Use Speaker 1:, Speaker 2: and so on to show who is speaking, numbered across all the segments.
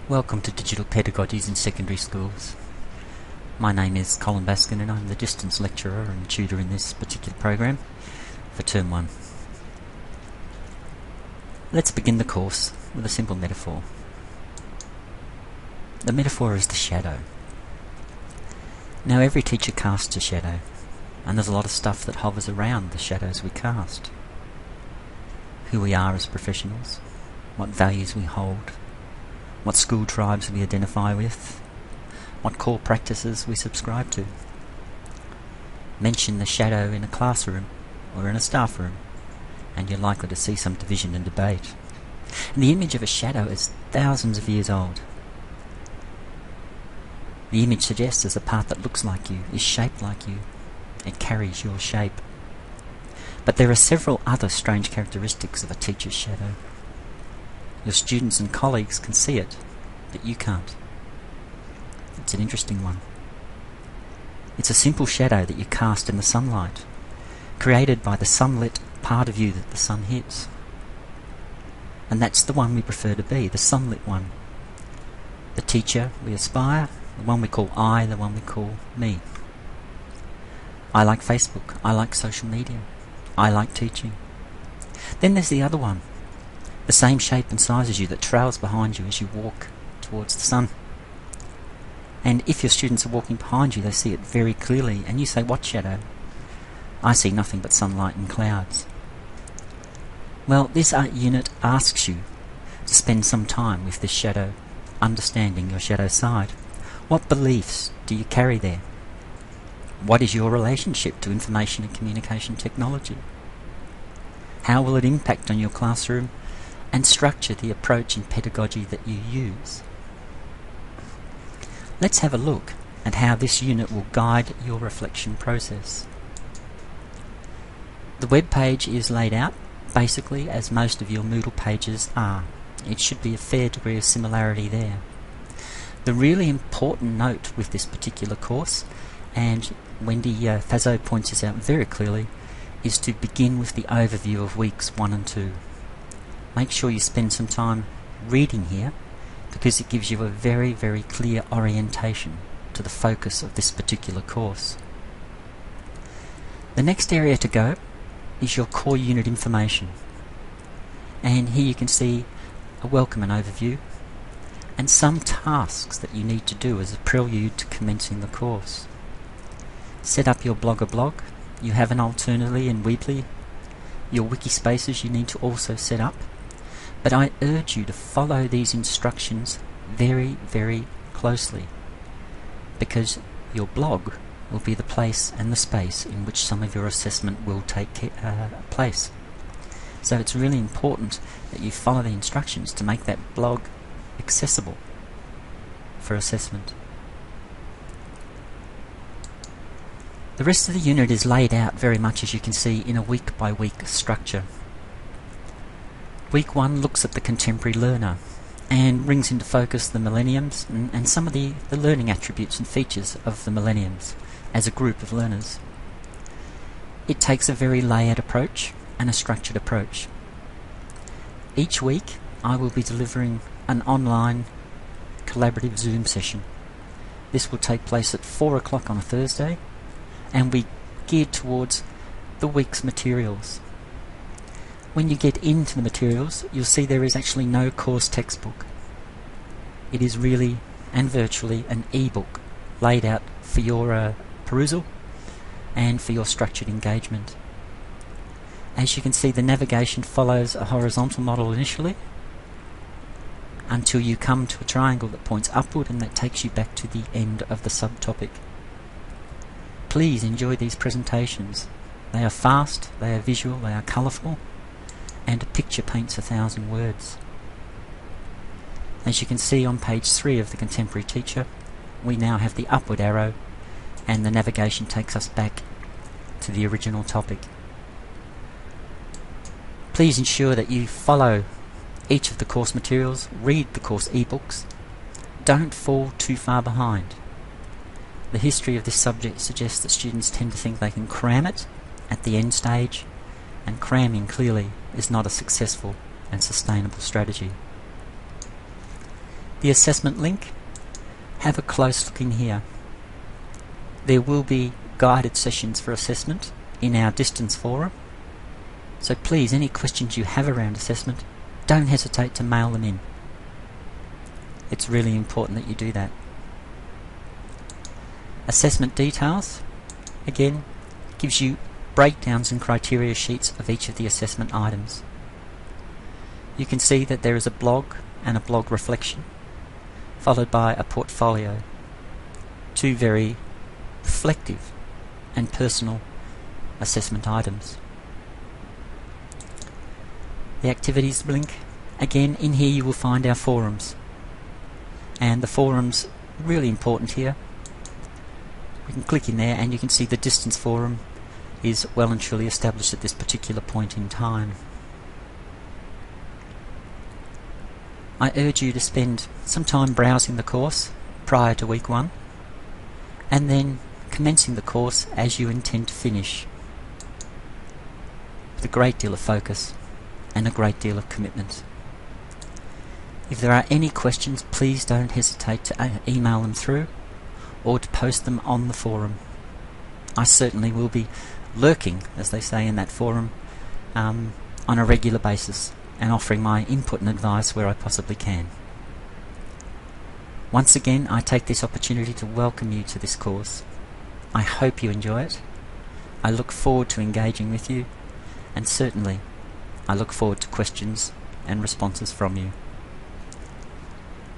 Speaker 1: Welcome to Digital Pedagogies in Secondary Schools. My name is Colin Baskin and I'm the distance lecturer and tutor in this particular program for Term 1. Let's begin the course with a simple metaphor. The metaphor is the shadow. Now every teacher casts a shadow, and there's a lot of stuff that hovers around the shadows we cast. Who we are as professionals, what values we hold, what school tribes we identify with, what core practices we subscribe to. Mention the shadow in a classroom or in a staff room, and you're likely to see some division and debate. And the image of a shadow is thousands of years old. The image suggests there's a part that looks like you, is shaped like you. It carries your shape. But there are several other strange characteristics of a teacher's shadow. Your students and colleagues can see it, but you can't. It's an interesting one. It's a simple shadow that you cast in the sunlight, created by the sunlit part of you that the sun hits. And that's the one we prefer to be, the sunlit one. The teacher we aspire, the one we call I, the one we call me. I like Facebook, I like social media, I like teaching. Then there's the other one, the same shape and size as you that trails behind you as you walk towards the sun. And if your students are walking behind you, they see it very clearly, and you say, "What shadow?" "I see nothing but sunlight and clouds." Well, this art unit asks you to spend some time with this shadow, understanding your shadow side. What beliefs do you carry there? What is your relationship to information and communication technology? How will it impact on your classroom and structure the approach and pedagogy that you use? Let's have a look at how this unit will guide your reflection process. The web page is laid out basically as most of your Moodle pages are. It should be a fair degree of similarity there. The really important note with this particular course, and Wendy Fazzo points this out very clearly, is to begin with the overview of weeks 1 and 2. Make sure you spend some time reading here, because it gives you a very, very clear orientation to the focus of this particular course. The next area to go is your core unit information. And here you can see a welcome and overview, and some tasks that you need to do as a prelude to commencing the course. Set up your Blogger blog. You have an alternately in Weebly. Your wiki spaces you need to also set up. But I urge you to follow these instructions very, very closely, because your blog will be the place and the space in which some of your assessment will take place. So it's really important that you follow the instructions to make that blog accessible for assessment. The rest of the unit is laid out very much, as you can see, in a week-by-week structure. Week 1 looks at the contemporary learner and brings into focus the millenniums and some of the learning attributes and features of the millenniums as a group of learners. It takes a very layered approach and a structured approach. Each week I will be delivering an online collaborative Zoom session. This will take place at 4 o'clock on a Thursday and be geared towards the week's materials. When you get into the materials, you'll see there is actually no course textbook. It is really and virtually an e-book laid out for your perusal and for your structured engagement. As you can see, the navigation follows a horizontal model initially until you come to a triangle that points upward, and that takes you back to the end of the subtopic. Please enjoy these presentations. They are fast, they are visual, they are colourful, and a picture paints 1,000 words. As you can see on page 3 of the Contemporary Teacher, we now have the upward arrow, and the navigation takes us back to the original topic. Please ensure that you follow each of the course materials, read the course ebooks. Don't fall too far behind. The history of this subject suggests that students tend to think they can cram it at the end stage, and cramming clearly is not a successful and sustainable strategy. The assessment link, have a close look in here. There will be guided sessions for assessment in our distance forum, so please, any questions you have around assessment, don't hesitate to mail them in. It's really important that you do that. Assessment details, again, gives you breakdowns and criteria sheets of each of the assessment items. You can see that there is a blog and a blog reflection, followed by a portfolio. Two very reflective and personal assessment items. The activities link, again, in here you will find our forums. And the forums, really important here. We can click in there and you can see the distance forum is well and truly established at this particular point in time. I urge you to spend some time browsing the course prior to week 1, and then commencing the course as you intend to finish, with a great deal of focus and a great deal of commitment. If there are any questions, please don't hesitate to email them through or to post them on the forum. I certainly will be lurking, as they say in that forum, on a regular basis and offering my input and advice where I possibly can. Once again, I take this opportunity to welcome you to this course. I hope you enjoy it. I look forward to engaging with you, and certainly I look forward to questions and responses from you.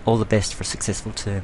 Speaker 1: All the best for a successful term.